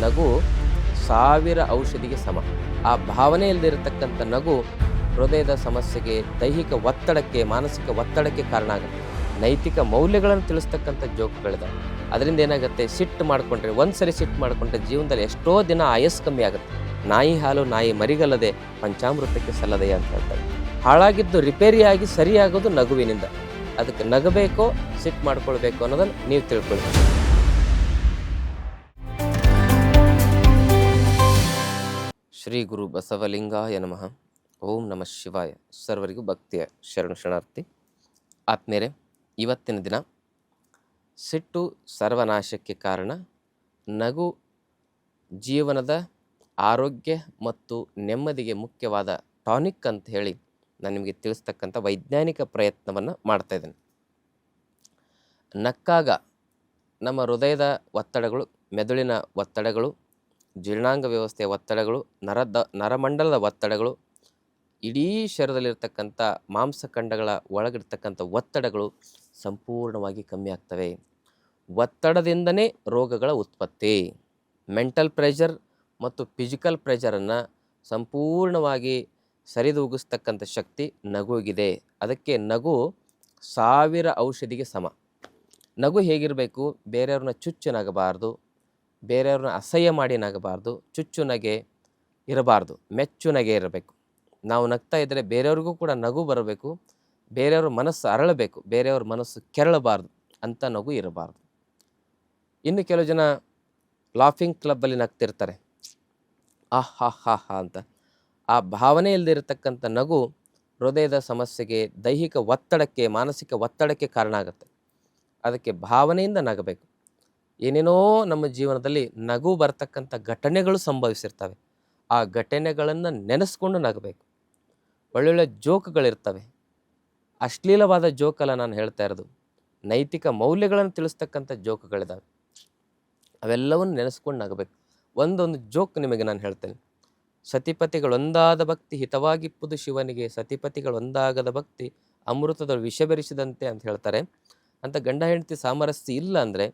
ನಗು 1000 ಔಷಧಿಗೆ ಸಮ. ಆ ಭಾವನೆ ಇಲ್ಲದಿರತಕ್ಕಂಥ ನಗು ಹೃದಯದ ಸಮಸ್ಯೆಗೆ, ದೈಹಿಕ ಒತ್ತಡಕ್ಕೆ, ಮಾನಸಿಕ ಒತ್ತಡಕ್ಕೆ ಕಾರಣ ಆಗುತ್ತೆ. ನೈತಿಕ ಮೌಲ್ಯಗಳನ್ನು ತಿಳಿಸ್ತಕ್ಕಂಥ ಜೋಕ್ಗಳಿದಾವೆ. ಅದರಿಂದ ಏನಾಗುತ್ತೆ, ಸಿಟ್ಟು ಮಾಡಿಕೊಂಡ್ರೆ, ಒಂದ್ಸರಿ ಸಿಟ್ಟು ಮಾಡಿಕೊಂಡ್ರೆ ಜೀವನದಲ್ಲಿ ಎಷ್ಟೋ ದಿನ ಆಯಸ್ಸು ಕಮ್ಮಿ ಆಗುತ್ತೆ. ನಾಯಿ ಹಾಲು ನಾಯಿ ಮರಿಗಲ್ಲದೆ ಪಂಚಾಮೃತಕ್ಕೆ ಸಲ್ಲದೆ ಅಂತ ಹೇಳ್ತಾರೆ. ಹಾಳಾಗಿದ್ದು ರಿಪೇರಿಯಾಗಿ ಸರಿಯಾಗೋದು ನಗುವಿನಿಂದ. ಅದಕ್ಕೆ ನಗಬೇಕೋ ಸಿಟ್ಟು ಮಾಡ್ಕೊಳ್ಬೇಕು ಅನ್ನೋದನ್ನು ನೀವು ತಿಳ್ಕೊಳ್ಬೇಕು. ಶ್ರೀ ಗುರು ಬಸವಲಿಂಗಾಯ ನಮಃ. ಓಂ ನಮಃ ಶಿವಾಯ. ಸರ್ವರಿಗೂ ಭಕ್ತಿಯ ಶರಣಾರ್ಥಿ. ಆತ್ಮೇರೆ, ಇವತ್ತಿನ ದಿನ ಸಿಟ್ಟು ಸರ್ವನಾಶಕ್ಕೆ ಕಾರಣ, ನಗು ಜೀವನದ ಆರೋಗ್ಯ ಮತ್ತು ನೆಮ್ಮದಿಗೆ ಮುಖ್ಯವಾದ ಟಾನಿಕ್ ಅಂತ ಹೇಳಿ ನಾನು ನಿಮಗೆ ತಿಳಿಸ್ತಕ್ಕಂಥ ವೈಜ್ಞಾನಿಕ ಪ್ರಯತ್ನವನ್ನು ಮಾಡ್ತಾಯಿದ್ದೇನೆ. ನಕ್ಕಾಗ ನಮ್ಮ ಹೃದಯದ ಒತ್ತಡಗಳು, ಮೆದುಳಿನ ಒತ್ತಡಗಳು, ಜೀರ್ಣಾಂಗ ವ್ಯವಸ್ಥೆಯ ಒತ್ತಡಗಳು, ನರಮಂಡಲದ ಒತ್ತಡಗಳು, ಇಡೀ ಶರೀರದಲ್ಲಿರ್ತಕ್ಕಂಥ ಮಾಂಸಖಂಡಗಳ ಒಳಗಿರ್ತಕ್ಕಂಥ ಒತ್ತಡಗಳು ಸಂಪೂರ್ಣವಾಗಿ ಕಮ್ಮಿ ಆಗ್ತವೆ. ಒತ್ತಡದಿಂದನೇ ರೋಗಗಳ ಉತ್ಪತ್ತಿ. ಮೆಂಟಲ್ ಪ್ರೆಷರ್ ಮತ್ತು ಫಿಸಿಕಲ್ ಪ್ರೆಷರನ್ನು ಸಂಪೂರ್ಣವಾಗಿ ಸರಿದೂಗಿಸ್ತಕ್ಕಂಥ ಶಕ್ತಿ ನಗುವಿಗಿದೆ. ಅದಕ್ಕೆ ನಗು 1000 ಔಷಧಿಗೆ ಸಮ. ನಗು ಹೇಗಿರಬೇಕು, ಬೇರೆಯವ್ರನ್ನ ಚುಚ್ಚು ನಗಬಾರ್ದು, ಬೇರೆಯವ್ರನ್ನ ಅಸಹ್ಯ ಮಾಡಿ ನಗಬಾರ್ದು, ಚುಚ್ಚು ನಗೆ ಇರಬಾರ್ದು, ಮೆಚ್ಚು ನಗೆ ಇರಬೇಕು. ನಾವು ನಗ್ತಾ ಇದ್ದರೆ ಬೇರೆಯವ್ರಿಗೂ ಕೂಡ ನಗು ಬರಬೇಕು, ಬೇರೆಯವ್ರ ಮನಸ್ಸು ಅರಳಬೇಕು, ಬೇರೆಯವ್ರ ಮನಸ್ಸು ಕೆರಳಬಾರ್ದು ಅಂತ ನಗು ಇರಬಾರ್ದು. ಇನ್ನು ಕೆಲವು ಜನ ಲಾಫಿಂಗ್ ಕ್ಲಬ್ಬಲ್ಲಿ ನಗ್ತಿರ್ತಾರೆ, ಹಾ ಅಂತ. ಆ ಭಾವನೆ ಇಲ್ಲದಿರತಕ್ಕಂಥ ನಗು ಹೃದಯದ ಸಮಸ್ಯೆಗೆ, ದೈಹಿಕ ಒತ್ತಡಕ್ಕೆ, ಮಾನಸಿಕ ಒತ್ತಡಕ್ಕೆ ಕಾರಣ ಆಗುತ್ತೆ. ಅದಕ್ಕೆ ಭಾವನೆಯಿಂದ ನಗಬೇಕು. ಏನೇನೋ ನಮ್ಮ ಜೀವನದಲ್ಲಿ ನಗು ಬರ್ತಕ್ಕಂಥ ಘಟನೆಗಳು ಸಂಭವಿಸಿರ್ತವೆ. ಆ ಘಟನೆಗಳನ್ನು ನೆನೆಸ್ಕೊಂಡು ನಗಬೇಕು. ಒಳ್ಳೊಳ್ಳೆ ಜೋಕ್ಗಳಿರ್ತವೆ. ಅಶ್ಲೀಲವಾದ ಜೋಕಲ್ಲ ನಾನು ಹೇಳ್ತಾ ಇರೋದು, ನೈತಿಕ ಮೌಲ್ಯಗಳನ್ನು ತಿಳಿಸ್ತಕ್ಕಂಥ ಜೋಕ್ಗಳಿದ್ದಾವೆ. ಅವೆಲ್ಲವನ್ನು ನೆನೆಸ್ಕೊಂಡು ನಗಬೇಕು. ಒಂದೊಂದು ಜೋಕ್ ನಿಮಗೆ ನಾನು ಹೇಳ್ತೇನೆ. ಸತಿಪತಿಗಳೊಂದಾದ ಭಕ್ತಿ ಹಿತವಾಗಿಪ್ಪುದು ಶಿವನಿಗೆ, ಸತಿಪತಿಗಳೊಂದಾಗದ ಭಕ್ತಿ ಅಮೃತದ ವಿಷ ಬೆರೆಸಿದಂತೆ ಅಂತ ಹೇಳ್ತಾರೆ. ಅಂತ ಗಂಡ ಹೆಂಡತಿ ಸಾಮರಸ್ಯ ಇಲ್ಲ ಅಂದರೆ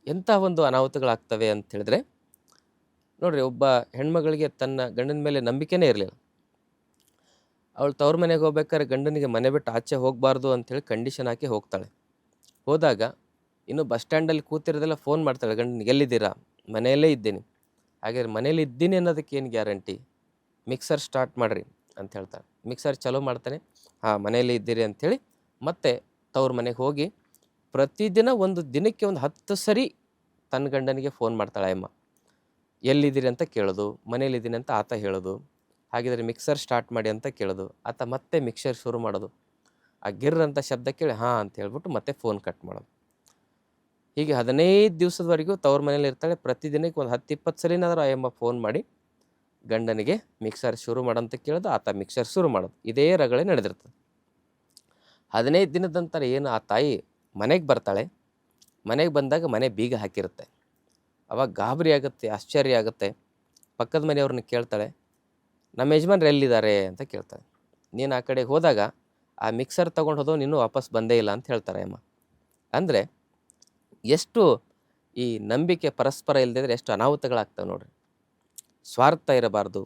ಎಂಥ ಒಂದು ಅನಾಹುತಗಳಾಗ್ತವೆ ಅಂತ ಹೇಳಿದ್ರೆ, ನೋಡ್ರಿ, ಒಬ್ಬ ಹೆಣ್ಮಗಳಿಗೆ ತನ್ನ ಗಂಡನ ಮೇಲೆ ನಂಬಿಕೆನೇ ಇರಲಿಲ್ಲ. ಅವಳು ತವ್ರ ಮನೆಗೆ ಹೋಗ್ಬೇಕಾದ್ರೆ ಗಂಡನಿಗೆ ಮನೆ ಬಿಟ್ಟು ಆಚೆ ಹೋಗಬಾರ್ದು ಅಂಥೇಳಿ ಕಂಡೀಷನ್ ಹಾಕಿ ಹೋಗ್ತಾಳೆ. ಹೋದಾಗ ಇನ್ನು ಬಸ್ ಸ್ಟ್ಯಾಂಡಲ್ಲಿ ಕೂತಿರೋದೆಲ್ಲ ಫೋನ್ ಮಾಡ್ತಾಳೆ ಗಂಡನಿಗೆ, ಎಲ್ಲಿದ್ದೀರಾ? ಮನೆಯಲ್ಲೇ ಇದ್ದೀನಿ. ಹಾಗಾದ್ರೆ ಮನೇಲಿ ಇದ್ದೀನಿ ಅನ್ನೋದಕ್ಕೆ ಏನು ಗ್ಯಾರಂಟಿ? ಮಿಕ್ಸರ್ ಸ್ಟಾರ್ಟ್ ಮಾಡಿರಿ ಅಂತ ಹೇಳ್ತಾಳೆ. ಮಿಕ್ಸರ್ ಚಲೋ ಮಾಡ್ತಾನೆ, ಮನೆಯಲ್ಲೇ ಇದ್ದೀರಿ ಅಂಥೇಳಿ ಮತ್ತೆ ತವ್ರ ಮನೆಗೆ ಹೋಗಿ ಪ್ರತಿದಿನ ಒಂದು ದಿನಕ್ಕೆ ಒಂದು 10 ಸರಿ ತನ್ನ ಗಂಡನಿಗೆ ಫೋನ್ ಮಾಡ್ತಾಳೆ ಅಮ್ಮ. ಎಲ್ಲಿದ್ದೀರಿ ಅಂತ ಕೇಳೋದು, ಮನೇಲಿದ್ದೀನಿ ಅಂತ ಆತ ಹೇಳೋದು, ಹಾಗಿದ್ರೆ ಮಿಕ್ಸರ್ ಸ್ಟಾರ್ಟ್ ಮಾಡಿ ಅಂತ ಕೇಳೋದು, ಆತ ಮತ್ತೆ ಮಿಕ್ಸರ್ ಶುರು ಮಾಡೋದು. ಆ ಗಿರ್ ಅಂತ ಶಬ್ದ ಕೇಳಿ ಹಾಂ ಅಂತ ಹೇಳ್ಬಿಟ್ಟು ಮತ್ತೆ ಫೋನ್ ಕಟ್ ಮಾಡೋದು. ಹೀಗೆ 15 ದಿವಸದವರೆಗೂ ತವ್ರ ಮನೇಲಿ ಇರ್ತಾಳೆ. ಪ್ರತಿದಿನಕ್ಕೆ ಒಂದು 10-20 ಸರಿನಾದರೂ ಆ ಅಮ್ಮ ಫೋನ್ ಮಾಡಿ ಗಂಡನಿಗೆ ಮಿಕ್ಸರ್ ಶುರು ಮಾಡೋಂತ ಕೇಳೋದು, ಆತ ಮಿಕ್ಸರ್ ಶುರು ಮಾಡೋದು. ಇದೇ ರಗಳೆ ನಡೆದಿರ್ತದೆ. 15 ದಿನದ ನಂತರ ಏನು ಆ ತಾಯಿ ಮನೆಗೆ ಬರ್ತಾಳೆ. ಮನೆಗೆ ಬಂದಾಗ ಮನೆ ಬೀಗ ಹಾಕಿರುತ್ತೆ. ಅವಾಗ ಗಾಬರಿ ಆಗುತ್ತೆ, ಆಶ್ಚರ್ಯ ಆಗುತ್ತೆ. ಪಕ್ಕದ ಮನೆಯವ್ರನ್ನ ಕೇಳ್ತಾಳೆ, ನಮ್ಮ ಯಜಮಾನ್ರು ಎಲ್ಲಿದ್ದಾರೆ ಅಂತ ಕೇಳ್ತಾಳೆ. ನೀನು ಆ ಕಡೆಗೆ ಹೋದಾಗ ಆ ಮಿಕ್ಸರ್ ತೊಗೊಂಡು ಹೋದೋ ನೀನು ವಾಪಸ್ ಬಂದೇ ಇಲ್ಲ ಅಂತ ಹೇಳ್ತಾರೆ ಅಮ್ಮ. ಅಂದರೆ ಎಷ್ಟು ಈ ನಂಬಿಕೆ ಪರಸ್ಪರ ಇಲ್ಲದಿದ್ದರೆ ಎಷ್ಟು ಅನಾಹುತಗಳಾಗ್ತವೆ ನೋಡ್ರಿ. ಸ್ವಾರ್ಥ ಇರಬಾರ್ದು.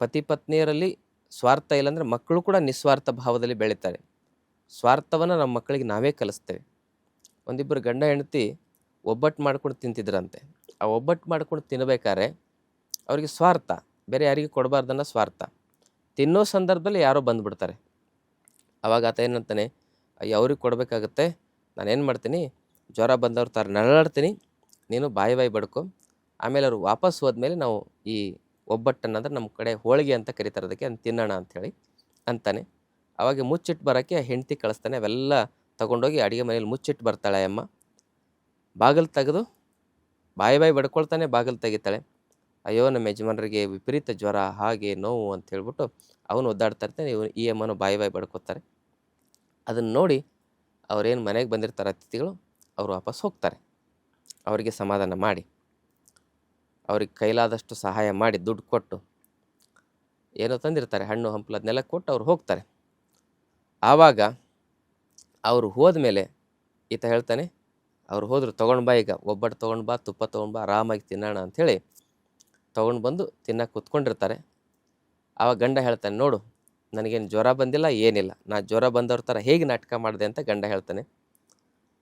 ಪತಿ ಪತ್ನಿಯರಲ್ಲಿ ಸ್ವಾರ್ಥ ಇಲ್ಲಾಂದರೆ ಮಕ್ಕಳು ಕೂಡ ನಿಸ್ವಾರ್ಥ ಭಾವದಲ್ಲಿ ಬೆಳೀತಾರೆ. ಸ್ವಾರ್ಥವನ್ನು ನಮ್ಮ ಮಕ್ಕಳಿಗೆ ನಾವೇ ಕಲಿಸ್ತೇವೆ. ಒಂದಿಬ್ಬರು ಗಂಡ ಹೆಂಡತಿ ಒಬ್ಬಟ್ಟು ಮಾಡ್ಕೊಂಡು ತಿಂತಿದ್ರಂತೆ. ಆ ಒಬ್ಬಟ್ಟು ಮಾಡ್ಕೊಂಡು ತಿನ್ನಬೇಕಾದ್ರೆ ಅವ್ರಿಗೆ ಸ್ವಾರ್ಥ, ಬೇರೆ ಯಾರಿಗೆ ಕೊಡಬಾರ್ದನ್ನ ಸ್ವಾರ್ಥ. ತಿನ್ನೋ ಸಂದರ್ಭದಲ್ಲಿ ಯಾರೋ ಬಂದುಬಿಡ್ತಾರೆ. ಅವಾಗ ಆತ ಏನಂತಾನೆ, ಅಯ್ಯೋ ಅವ್ರಿಗೆ ಕೊಡಬೇಕಾಗತ್ತೆ, ನಾನೇನು ಮಾಡ್ತೀನಿ, ಜ್ವರ ಬಂದವ್ರ ಥರ ನರಳಾಡ್ತೀನಿ, ನೀನು ಬಾಯಿ ಬಡ್ಕೊ, ಆಮೇಲೆ ಅವ್ರು ವಾಪಸ್ ಹೋದ್ಮೇಲೆ ನಾವು ಈ ಒಬ್ಬಟ್ಟನ್ನಂದ್ರೆ ನಮ್ಮ ಕಡೆ ಹೋಳಿಗೆ ಅಂತ ಕರೀತಾರೆ, ಅದಕ್ಕೆ ಅಂತ ತಿನ್ನೋಣ ಅಂಥೇಳಿ ಅಂತಾನೆ. ಅವಾಗ ಮುಚ್ಚಿಟ್ಟು ಬರೋಕ್ಕೆ ಹೆಂಡತಿ ಕಳಿಸ್ತಾನೆ. ಅವೆಲ್ಲ ತೊಗೊಂಡೋಗಿ ಅಡುಗೆ ಮನೇಲಿ ಮುಚ್ಚಿಟ್ಟು ಬರ್ತಾಳೆ ಅಮ್ಮ. ಬಾಗಿಲು ತೆಗೆದು ಬಾಯಿ ಬಡ್ಕೊಳ್ತಾನೆ, ಬಾಗಿಲು ತೆಗಿತಾಳೆ. ಅಯ್ಯೋ ನಮ್ಮ ಯಜಮಾನರಿಗೆ ವಿಪರೀತ ಜ್ವರ, ಹಾಗೆ ನೋವು ಅಂತ ಹೇಳ್ಬಿಟ್ಟು ಅವನು ಒದ್ದಾಡ್ತಾ ಇರ್ತಾನೆ. ಈ ಅಮ್ಮನೂ ಬಾಯಿ ಬಡ್ಕೊತಾರೆ. ಅದನ್ನು ನೋಡಿ ಅವ್ರೇನು ಮನೆಗೆ ಬಂದಿರ್ತಾರೆ ಅತಿಥಿಗಳು, ಅವರು ವಾಪಸ್ ಹೋಗ್ತಾರೆ. ಅವರಿಗೆ ಸಮಾಧಾನ ಮಾಡಿ, ಅವ್ರಿಗೆ ಕೈಲಾದಷ್ಟು ಸಹಾಯ ಮಾಡಿ, ದುಡ್ಡು ಕೊಟ್ಟು ಏನೋ ತಂದಿರ್ತಾರೆ, ಹಣ್ಣು ಹಂಪಲು ಅದನ್ನೆಲ್ಲ ಕೊಟ್ಟು ಅವ್ರು ಹೋಗ್ತಾರೆ. ಆವಾಗ ಅವರು ಹೋದ್ಮೇಲೆ ಈತ ಹೇಳ್ತಾನೆ, ಅವ್ರು ಹೋದ್ರು, ತೊಗೊಂಡು ಬಾ ಈಗ ಒಬ್ಬಟ್ಟು ತೊಗೊಂಡು ಬಾ, ತುಪ್ಪ ತೊಗೊಂಡು ಬಾ, ಆರಾಮಾಗಿ ತಿನ್ನೋಣ ಅಂಥೇಳಿ ತೊಗೊಂಡು ಬಂದು ತಿನ್ನಕ್ಕೆ ಕೂತ್ಕೊಂಡಿರ್ತಾರೆ. ಆವಾಗ ಗಂಡ ಹೇಳ್ತಾನೆ, ನೋಡು ನನಗೇನು ಜ್ವರ ಬಂದಿಲ್ಲ, ಏನಿಲ್ಲ, ನಾ ಜ್ವರ ಬಂದವ್ರ ಥರ ಹೇಗೆ ನಾಟಕ ಮಾಡಿದೆ ಅಂತ ಗಂಡ ಹೇಳ್ತಾನೆ.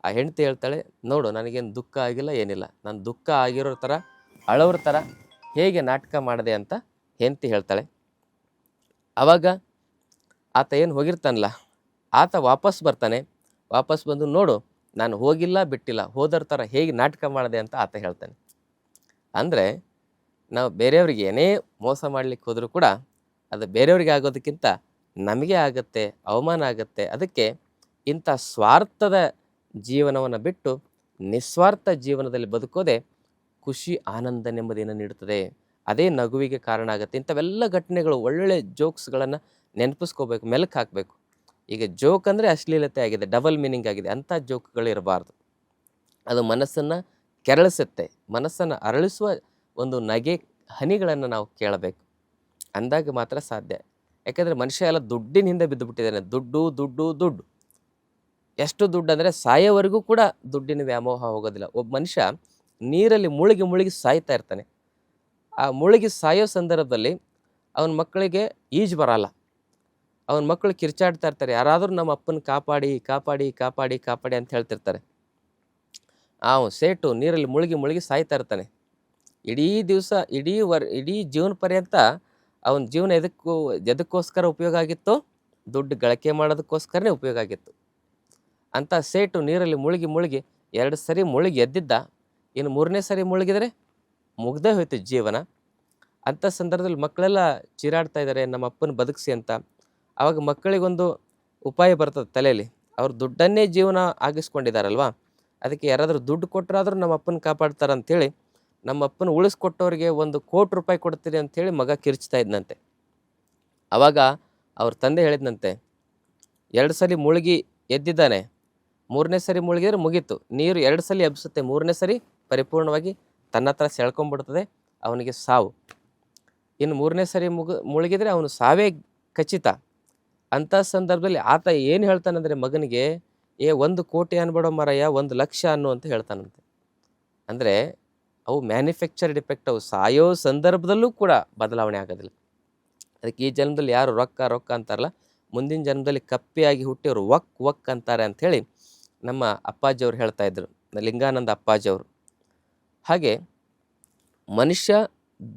ಆ ಹೆಂಡತಿ ಹೇಳ್ತಾಳೆ, ನೋಡು ನನಗೇನು ದುಃಖ ಆಗಿಲ್ಲ, ಏನಿಲ್ಲ, ನಾನು ದುಃಖ ಆಗಿರೋ ಥರ ಅಳೋರ ಥರ ಹೇಗೆ ನಾಟಕ ಮಾಡಿದೆ ಅಂತ ಹೆಂಡತಿ ಹೇಳ್ತಾಳೆ. ಆವಾಗ ಆತ ಏನು ಹೋಗಿರ್ತಾನಲ್ಲ, ಆತ ವಾಪಸ್ ಬರ್ತಾನೆ. ವಾಪಸ್ ಬಂದು, ನೋಡು ನಾನು ಹೋಗಿಲ್ಲ ಬಿಟ್ಟಿಲ್ಲ, ಹೋದರ ಥರ ಹೇಗೆ ನಾಟಕ ಮಾಡಿದೆ ಅಂತ ಆತ ಹೇಳ್ತಾನೆ. ಅಂದರೆ ನಾವು ಬೇರೆಯವ್ರಿಗೆ ಏನೇ ಮೋಸ ಮಾಡಲಿಕ್ಕೆ ಹೋದರೂ ಕೂಡ ಅದು ಬೇರೆಯವ್ರಿಗೆ ಆಗೋದಕ್ಕಿಂತ ನಮಗೆ ಆಗುತ್ತೆ, ಅವಮಾನ ಆಗುತ್ತೆ. ಅದಕ್ಕೆ ಇಂಥ ಸ್ವಾರ್ಥದ ಜೀವನವನ್ನು ಬಿಟ್ಟು ನಿಸ್ವಾರ್ಥ ಜೀವನದಲ್ಲಿ ಬದುಕೋದೆ ಖುಷಿ, ಆನಂದ, ನೆಮ್ಮದಿಯನ್ನು ನೀಡುತ್ತದೆ. ಅದೇ ನಗುವಿಗೆ ಕಾರಣ ಆಗುತ್ತೆ. ಇಂಥವೆಲ್ಲ ಘಟನೆಗಳು, ಒಳ್ಳೊಳ್ಳೆ ಜೋಕ್ಸ್ಗಳನ್ನು ನೆನಪಿಸ್ಕೋಬೇಕು, ಮೆಲುಕು ಹಾಕಬೇಕು. ಈಗ ಜೋಕ್ ಅಂದರೆ ಅಶ್ಲೀಲತೆ ಆಗಿದೆ, ಡಬಲ್ ಮೀನಿಂಗ್ ಆಗಿದೆ. ಅಂಥ ಜೋಕ್ಗಳು ಇರಬಾರ್ದು. ಅದು ಮನಸ್ಸನ್ನು ಕೆರಳಿಸುತ್ತೆ. ಮನಸ್ಸನ್ನು ಅರಳಿಸುವ ಒಂದು ನಗೆ ಹನಿಗಳನ್ನು ನಾವು ಕೇಳಬೇಕು. ಅಂದಾಗ ಮಾತ್ರ ಸಾಧ್ಯ. ಯಾಕೆಂದರೆ ಮನುಷ್ಯ ಎಲ್ಲ ದುಡ್ಡಿನ ಹಿಂದೆ ಬಿದ್ದುಬಿಟ್ಟಿದ್ದಾನೆ. ದುಡ್ಡು ದುಡ್ಡು ದುಡ್ಡು. ಎಷ್ಟು ದುಡ್ಡು ಅಂದರೆ ಸಾಯೋವರೆಗೂ ಕೂಡ ದುಡ್ಡಿನ ವ್ಯಾಮೋಹ ಹೋಗೋದಿಲ್ಲ. ಒಬ್ಬ ಮನುಷ್ಯ ನೀರಲ್ಲಿ ಮುಳುಗಿ ಮುಳುಗಿ ಸಾಯ್ತಾ ಇರ್ತಾನೆ. ಆ ಮುಳುಗಿ ಸಾಯೋ ಸಂದರ್ಭದಲ್ಲಿ ಅವನ ಮಕ್ಕಳಿಗೆ ಈಜು ಬರಲ್ಲ. ಅವನ ಮಕ್ಕಳು ಕಿರ್ಚಾಡ್ತಾ ಇರ್ತಾರೆ, ಯಾರಾದರೂ ನಮ್ಮ ಅಪ್ಪನ ಕಾಪಾಡಿ ಕಾಪಾಡಿ ಕಾಪಾಡಿ ಕಾಪಾಡಿ ಅಂತ ಹೇಳ್ತಿರ್ತಾರೆ. ಸೇಟು ನೀರಲ್ಲಿ ಮುಳುಗಿ ಮುಳುಗಿ ಸಾಯ್ತಾ ಇರ್ತಾನೆ. ಇಡೀ ದಿವಸ, ಇಡೀ ಜೀವನ ಪರ್ಯಂತ ಅವನ ಜೀವನ ಎದಕ್ಕೋಸ್ಕರ ಉಪಯೋಗ ಆಗಿತ್ತು? ದುಡ್ಡು ಗಳಿಕೆ ಮಾಡೋದಕ್ಕೋಸ್ಕರನೇ ಉಪಯೋಗ ಆಗಿತ್ತು. ಅಂಥ ಸೇಟು ನೀರಲ್ಲಿ ಮುಳುಗಿ ಮುಳುಗಿ 2 ಸರಿ ಮುಳುಗಿ ಎದ್ದಿದ್ದ. ಇನ್ನು 3ನೇ ಸರಿ ಮುಳುಗಿದರೆ ಮುಗ್ದೇ ಹೋಯ್ತು ಜೀವನ. ಅಂಥ ಸಂದರ್ಭದಲ್ಲಿ ಮಕ್ಕಳೆಲ್ಲ ಚೀರಾಡ್ತಾ ಇದ್ದಾರೆ, ನಮ್ಮ ಅಪ್ಪನ ಬದುಕಿಸಿ ಅಂತ. ಆವಾಗ ಮಕ್ಕಳಿಗೊಂದು ಉಪಾಯ ಬರ್ತದೆ ತಲೆಯಲ್ಲಿ. ಅವ್ರು ದುಡ್ಡನ್ನೇ ಜೀವನ ಆಗಿಸ್ಕೊಂಡಿದ್ದಾರಲ್ವ, ಅದಕ್ಕೆ ಯಾರಾದರೂ ದುಡ್ಡು ಕೊಟ್ಟರಾದ್ರೂ ನಮ್ಮ ಅಪ್ಪನ ಕಾಪಾಡ್ತಾರೆ ಅಂಥೇಳಿ ನಮ್ಮ ಅಪ್ಪನ ಉಳಿಸ್ಕೊಟ್ಟವ್ರಿಗೆ 1 ಕೋಟಿ ರೂಪಾಯಿ ಕೊಡ್ತೀರಿ ಅಂಥೇಳಿ ಮಗ ಕಿರ್ಚ್ತಾ ಇದ್ನಂತೆ. ಆವಾಗ ಅವ್ರ ತಂದೆ ಹೇಳಿದ್ನಂತೆ, 2 ಸಲ ಮುಳುಗಿ ಎದ್ದಿದ್ದಾನೆ, 3ನೇ ಸರಿ ಮುಳುಗಿದ್ರೆ ಮುಗೀತು. ನೀರು 2 ಸಲ ಎಬ್ಬಿಸುತ್ತೆ, 3ನೇ ಸರಿ ಪರಿಪೂರ್ಣವಾಗಿ ತನ್ನ ಹತ್ರ ಸೆಳ್ಕೊಂಡ್ಬಿಡ್ತದೆ, ಅವನಿಗೆ ಸಾವು. ಇನ್ನು 3ನೇ ಸರಿ ಮುಳುಗಿದ್ರೆ ಅವನು ಸಾವೇ ಖಚಿತ. ಅಂಥ ಸಂದರ್ಭದಲ್ಲಿ ಆತ ಏನು ಹೇಳ್ತಾನಂದರೆ ಮಗನಿಗೆ, 1 ಕೋಟಿ ಅನ್ಬೇಡೋ ಮಾರಾಯ, 1 ಲಕ್ಷ ಅನ್ನು ಅಂತ ಹೇಳ್ತಾನಂತೆ. ಅಂದರೆ ಅವು ಮ್ಯಾನುಫ್ಯಾಕ್ಚರ್ಡ್ ಡಿಫೆಕ್ಟ್. ಅವು ಸಾಯೋ ಸಂದರ್ಭದಲ್ಲೂ ಕೂಡ ಬದಲಾವಣೆ ಆಗೋದಿಲ್ಲ. ಅದಕ್ಕೆ ಈ ಜನ್ಮದಲ್ಲಿ ಯಾರು ರೊಕ್ಕ ರೊಕ್ಕ ಅಂತಾರಲ್ಲ, ಮುಂದಿನ ಜನ್ಮದಲ್ಲಿ ಕಪ್ಪಿಯಾಗಿ ಹುಟ್ಟಿಯವರು ವಕ್ ಅಂತಾರೆ ಅಂಥೇಳಿ ನಮ್ಮ ಅಪ್ಪಾಜಿಯವರು ಹೇಳ್ತಾ ಇದ್ರು, ಲಿಂಗಾನಂದ ಅಪ್ಪಾಜಿಯವರು. ಹಾಗೆ ಮನುಷ್ಯ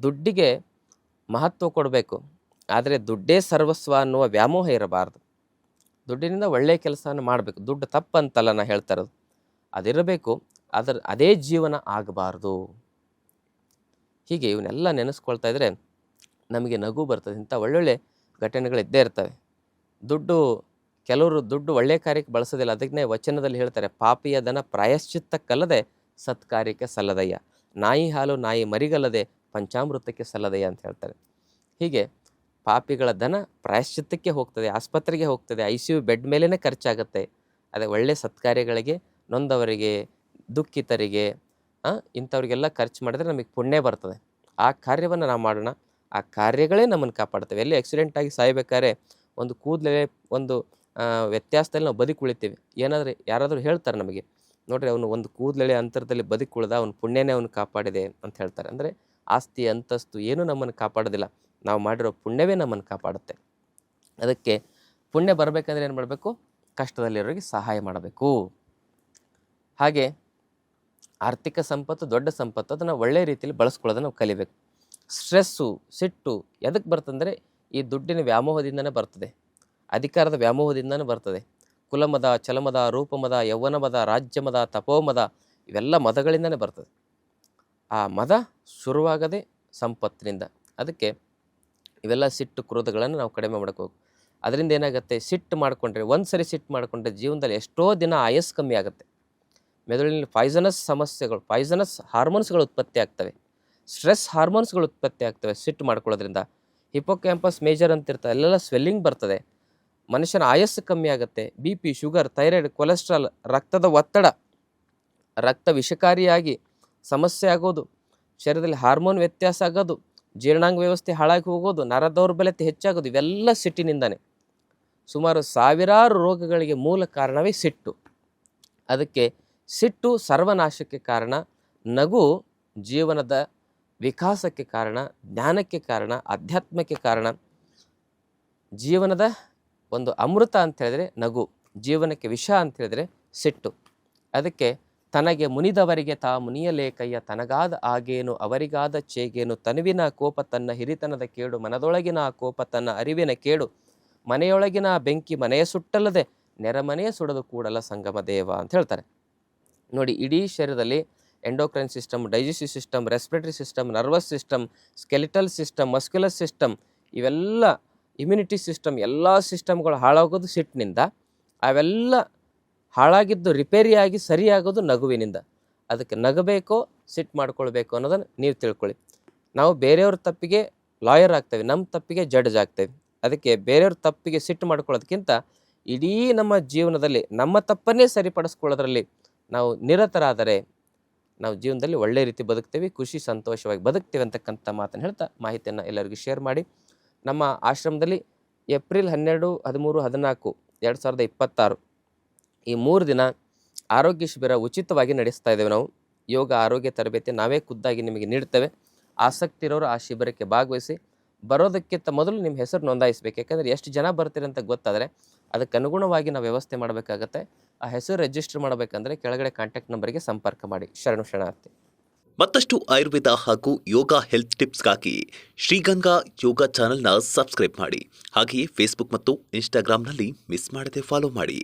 ದುಡ್ಡಿಗೆ ಮಹತ್ವ ಕೊಡಬೇಕು, ಆದರೆ ದುಡ್ಡೇ ಸರ್ವಸ್ವ ಅನ್ನುವ ವ್ಯಾಮೋಹ ಇರಬಾರ್ದು. ದುಡ್ಡಿನಿಂದ ಒಳ್ಳೆಯ ಕೆಲಸವನ್ನು ಮಾಡಬೇಕು. ದುಡ್ಡು ತಪ್ಪಂತಲ್ಲ ನಾ ಹೇಳ್ತಾ ಇರೋದು, ಅದಿರಬೇಕು, ಅದೇ ಜೀವನ ಆಗಬಾರ್ದು. ಹೀಗೆ ಇವನ್ನೆಲ್ಲ ನೆನೆಸ್ಕೊಳ್ತಾ ಇದ್ದರೆ ನಮಗೆ ನಗು ಬರ್ತದೆ. ಇಂಥ ಒಳ್ಳೊಳ್ಳೆ ಘಟನೆಗಳು ಇದ್ದೇ ಇರ್ತವೆ. ಕೆಲವರು ದುಡ್ಡು ಒಳ್ಳೆಯ ಕಾರ್ಯಕ್ಕೆ ಬಳಸೋದಿಲ್ಲ. ಅದಕ್ಕೆ ವಚನದಲ್ಲಿ ಹೇಳ್ತಾರೆ, ಪಾಪಿಯ ದನ ಪ್ರಾಯಶ್ಚಿತ್ತಕ್ಕಲ್ಲದೆ ಸತ್ಕಾರ್ಯಕ್ಕೆ ಸಲ್ಲದಯ್ಯ, ನಾಯಿ ಹಾಲು ನಾಯಿ ಮರಿಗಲ್ಲದೆ ಪಂಚಾಮೃತಕ್ಕೆ ಸಲ್ಲದಯ್ಯ ಅಂತ ಹೇಳ್ತಾರೆ. ಹೀಗೆ ಪಾಪಿಗಳ ದನ ಪ್ರಾಯಶ್ಚಿತ್ತಕ್ಕೆ ಹೋಗ್ತದೆ, ಆಸ್ಪತ್ರೆಗೆ ಹೋಗ್ತದೆ, ICU ಬೆಡ್ ಮೇಲೇ ಖರ್ಚಾಗುತ್ತೆ. ಅದೇ ಒಳ್ಳೆಯ ಸತ್ಕಾರ್ಯಗಳಿಗೆ, ನೊಂದವರಿಗೆ, ದುಃಖಿತರಿಗೆ, ಇಂಥವ್ರಿಗೆಲ್ಲ ಖರ್ಚು ಮಾಡಿದ್ರೆ ನಮಗೆ ಪುಣ್ಯ ಬರ್ತದೆ. ಆ ಕಾರ್ಯವನ್ನು ನಾವು ಮಾಡೋಣ. ಆ ಕಾರ್ಯಗಳೇ ನಮ್ಮನ್ನು ಕಾಪಾಡ್ತವೆ. ಎಲ್ಲಿ ಆಕ್ಸಿಡೆಂಟ್ ಆಗಿ ಸಾಯ್ಬೇಕಾದ್ರೆ ಒಂದು ಕೂದಲೇ ಒಂದು ವ್ಯತ್ಯಾಸದಲ್ಲಿ ನಾವು ಬದುಕಿ ಉಳಿತೀವಿ. ಯಾರಾದರೂ ಹೇಳ್ತಾರೆ ನಮಗೆ, ನೋಡ್ರಿ ಅವನು ಒಂದು ಕೂದಲೆಳೆ ಅಂತರದಲ್ಲಿ ಬದುಕಿ ಉಳಿದ, ಅವನ ಪುಣ್ಯನೇ ಅವನು ಕಾಪಾಡಿದೆ ಅಂತ ಹೇಳ್ತಾರೆ. ಅಂದರೆ ಆಸ್ತಿ ಅಂತಸ್ತು ಏನೂ ನಮ್ಮನ್ನು ಕಾಪಾಡೋದಿಲ್ಲ, ನಾವು ಮಾಡಿರೋ ಪುಣ್ಯವೇ ನಮ್ಮನ್ನು ಕಾಪಾಡುತ್ತೆ. ಅದಕ್ಕೆ ಪುಣ್ಯ ಬರಬೇಕಂದ್ರೆ ಏನು ಮಾಡಬೇಕು? ಕಷ್ಟದಲ್ಲಿರೋರಿಗೆ ಸಹಾಯ ಮಾಡಬೇಕು. ಹಾಗೆ ಆರ್ಥಿಕ ಸಂಪತ್ತು ದೊಡ್ಡ ಸಂಪತ್ತು, ಅದನ್ನು ಒಳ್ಳೆಯ ರೀತಿಯಲ್ಲಿ ಬಳಸ್ಕೊಳ್ಳೋದನ್ನು ನಾವು ಕಲಿಬೇಕು. ಸ್ಟ್ರೆಸ್ಸು, ಸಿಟ್ಟು ಎದಕ್ಕೆ ಬರ್ತಂದರೆ ಈ ದುಡ್ಡಿನ ವ್ಯಾಮೋಹದಿಂದನೇ ಬರ್ತದೆ, ಅಧಿಕಾರದ ವ್ಯಾಮೋಹದಿಂದನೇ ಬರ್ತದೆ. ಕುಲಮದ, ಚಲಮದ, ರೂಪಮದ, ಯೌವನಮದ, ರಾಜ್ಯಮದ, ತಪೋಮದ, ಇವೆಲ್ಲ ಮದಗಳಿಂದನೇ ಬರ್ತದೆ. ಆ ಮದ ಶುರುವಾಗದೆ ಸಂಪತ್ತಿನಿಂದ. ಅದಕ್ಕೆ ಇವೆಲ್ಲ ಸಿಟ್ಟು ಕ್ರೋಧಗಳನ್ನು ನಾವು ಕಡಿಮೆ ಮಾಡ್ಕೋಬೇಕು. ಅದರಿಂದ ಏನಾಗುತ್ತೆ, ಸಿಟ್ಟು ಮಾಡಿಕೊಂಡ್ರೆ, ಒಂದು ಸರಿ ಸಿಟ್ಟು ಮಾಡಿಕೊಂಡ್ರೆ ಜೀವನದಲ್ಲಿ ಎಷ್ಟೋ ದಿನ ಆಯಸ್ಸು ಕಮ್ಮಿ ಆಗುತ್ತೆ. ಮೆದುಳಿನಲ್ಲಿ ಪಾಯ್ಸನಸ್ ಹಾರ್ಮೋನ್ಸ್ಗಳು ಉತ್ಪತ್ತಿ ಆಗ್ತವೆ, ಸ್ಟ್ರೆಸ್ ಹಾರ್ಮೋನ್ಸ್ಗಳು ಉತ್ಪತ್ತಿ ಆಗ್ತವೆ ಸಿಟ್ಟು ಮಾಡ್ಕೊಳ್ಳೋದ್ರಿಂದ. ಹಿಪೋಕ್ಯಾಂಪಸ್ ಮೇಜರ್ ಅಂತಿರ್ತದೆ, ಅಲ್ಲೆಲ್ಲ ಸ್ವೆಲ್ಲಿಂಗ್ ಬರ್ತದೆ, ಮನುಷ್ಯನ ಆಯಸ್ಸು ಕಮ್ಮಿ ಆಗುತ್ತೆ. BP, ಶುಗರ್, ಥೈರಾಯ್ಡ್, ಕೊಲೆಸ್ಟ್ರಾಲ್, ರಕ್ತದ ಒತ್ತಡ, ರಕ್ತ ವಿಷಕಾರಿಯಾಗಿ ಸಮಸ್ಯೆ ಆಗೋದು, ಶರೀರದಲ್ಲಿ ಹಾರ್ಮೋನ್ ವ್ಯತ್ಯಾಸ ಆಗೋದು, ಜೀರ್ಣಾಂಗ ವ್ಯವಸ್ಥೆ ಹಾಳಾಗಿ ಹೋಗೋದು, ನರ ದೌರ್ಬಲ್ಯತೆ ಹೆಚ್ಚಾಗೋದು, ಇವೆಲ್ಲ ಸಿಟ್ಟಿನಿಂದಾನೆ. ಸುಮಾರು ಸಾವಿರಾರು ರೋಗಗಳಿಗೆ ಮೂಲ ಕಾರಣವೇ ಸಿಟ್ಟು. ಅದಕ್ಕೆ ಸಿಟ್ಟು ಸರ್ವನಾಶಕ್ಕೆ ಕಾರಣ, ನಗು ಜೀವನದ ವಿಕಾಸಕ್ಕೆ ಕಾರಣ, ಜ್ಞಾನಕ್ಕೆ ಕಾರಣ, ಅಧ್ಯಾತ್ಮಕ್ಕೆ ಕಾರಣ. ಜೀವನದ ಒಂದು ಅಮೃತ ಅಂತ ಹೇಳಿದ್ರೆ ನಗು, ಜೀವನಕ್ಕೆ ವಿಷ ಅಂತ ಹೇಳಿದ್ರೆ ಸಿಟ್ಟು. ಅದಕ್ಕೆ ತನಗೆ ಮುನಿದವರಿಗೆ ತಾ ಮುನಿಯಲೇಕಯ್ಯ, ತನಗಾದ ಆಗೇನು ಅವರಿಗಾದ ಚೇಗೇನು, ತನುವಿನ ಕೋಪ ತನ್ನ ಹಿರಿತನದ ಕೇಡು, ಮನದೊಳಗಿನ ಕೋಪ ತನ್ನ ಅರಿವಿನ ಕೇಡು, ಮನೆಯೊಳಗಿನ ಬೆಂಕಿ ಮನೆಯ ಸುಟ್ಟಲ್ಲದೆ ನೆರೆಮನೆಯ ಸುಡದು ಕೂಡಲ ಸಂಗಮ ದೇವ ಅಂತ ಹೇಳ್ತಾರೆ. ನೋಡಿ, ಇಡೀ ಶರೀರದಲ್ಲಿ endocrine system, digestive system, respiratory system, nervous system, skeletal system, muscular system, ಇವೆಲ್ಲ ಇಮ್ಯುನಿಟಿ ಸಿಸ್ಟಮ್, ಎಲ್ಲ ಸಿಸ್ಟಮ್ಗಳು ಹಾಳಾಗೋದು ಸಿಟ್ಟಿನಿಂದ. ಅವೆಲ್ಲ ಹಾಳಾಗಿದ್ದು ರಿಪೇರಿಯಾಗಿ ಸರಿಯಾಗೋದು ನಗುವಿನಿಂದ. ಅದಕ್ಕೆ ನಗಬೇಕೋ ಸಿಟ್ಟು ಮಾಡ್ಕೊಳ್ಬೇಕು ಅನ್ನೋದನ್ನು ನೀವು ತಿಳ್ಕೊಳ್ಳಿ. ನಾವು ಬೇರೆಯವ್ರ ತಪ್ಪಿಗೆ ಲಾಯರ್ ಆಗ್ತೇವೆ, ನಮ್ಮ ತಪ್ಪಿಗೆ ಜಡ್ಜ್ ಆಗ್ತೇವೆ. ಅದಕ್ಕೆ ಬೇರೆಯವ್ರ ತಪ್ಪಿಗೆ ಸಿಟ್ಟು ಮಾಡ್ಕೊಳ್ಳೋದಕ್ಕಿಂತ ಇಡೀ ನಮ್ಮ ಜೀವನದಲ್ಲಿ ನಮ್ಮ ತಪ್ಪನ್ನೇ ಸರಿಪಡಿಸ್ಕೊಳ್ಳೋದ್ರಲ್ಲಿ ನಾವು ನಿರತರಾದರೆ ನಾವು ಜೀವನದಲ್ಲಿ ಒಳ್ಳೆ ರೀತಿ ಬದುಕ್ತೇವೆ, ಖುಷಿ ಸಂತೋಷವಾಗಿ ಬದುಕ್ತೇವೆ ಅಂತಕ್ಕಂಥ ಮಾತನ್ನು ಹೇಳ್ತಾ ಮಾಹಿತಿಯನ್ನು ಎಲ್ಲರಿಗೂ ಶೇರ್ ಮಾಡಿ. ನಮ್ಮ ಆಶ್ರಮದಲ್ಲಿ ಏಪ್ರಿಲ್ 12, 13, 14, 2026 ಈ 3 ದಿನ ಆರೋಗ್ಯ ಶಿಬಿರ ಉಚಿತವಾಗಿ ನಡೆಸ್ತಾ ಇದ್ದೇವೆ. ನಾವು ಯೋಗ ಆರೋಗ್ಯ ತರಬೇತಿ ನಾವೇ ಖುದ್ದಾಗಿ ನಿಮಗೆ ನೀಡ್ತೇವೆ. ಆಸಕ್ತಿ ಇರೋರು ಆ ಶಿಬಿರಕ್ಕೆ ಭಾಗವಹಿಸಿ. ಬರೋದಕ್ಕಿಂತ ಮೊದಲು ನಿಮ್ಮ ಹೆಸರು ನೋಂದಾಯಿಸಬೇಕು. ಯಾಕಂದರೆ ಎಷ್ಟು ಜನ ಬರ್ತೀರಿ ಅಂತ ಗೊತ್ತಾದರೆ ಅದಕ್ಕೆ ಅನುಗುಣವಾಗಿ ನಾವು ವ್ಯವಸ್ಥೆ ಮಾಡಬೇಕಾಗತ್ತೆ. ಆ ಹೆಸರು ರಿಜಿಸ್ಟರ್ ಮಾಡಬೇಕಂದ್ರೆ ಕೆಳಗಡೆ ಕಾಂಟ್ಯಾಕ್ಟ್ ನಂಬರ್ಗೆ ಸಂಪರ್ಕ ಮಾಡಿ. ಶರಣಾರ್ಥಿ. ಮತ್ತಷ್ಟು ಆಯುರ್ವೇದ ಹಾಗೂ ಯೋಗ ಹೆಲ್ತ್ ಟಿಪ್ಸ್ಗಾಗಿ ಶ್ರೀಗಂಗಾ ಯೋಗ ಚಾನೆಲ್ನ ಸಬ್ಸ್ಕ್ರೈಬ್ ಮಾಡಿ. ಹಾಗೆಯೇ ಫೇಸ್ಬುಕ್ ಮತ್ತು ಇನ್ಸ್ಟಾಗ್ರಾಂನಲ್ಲಿ ಮಿಸ್ ಮಾಡದೆ ಫಾಲೋ ಮಾಡಿ.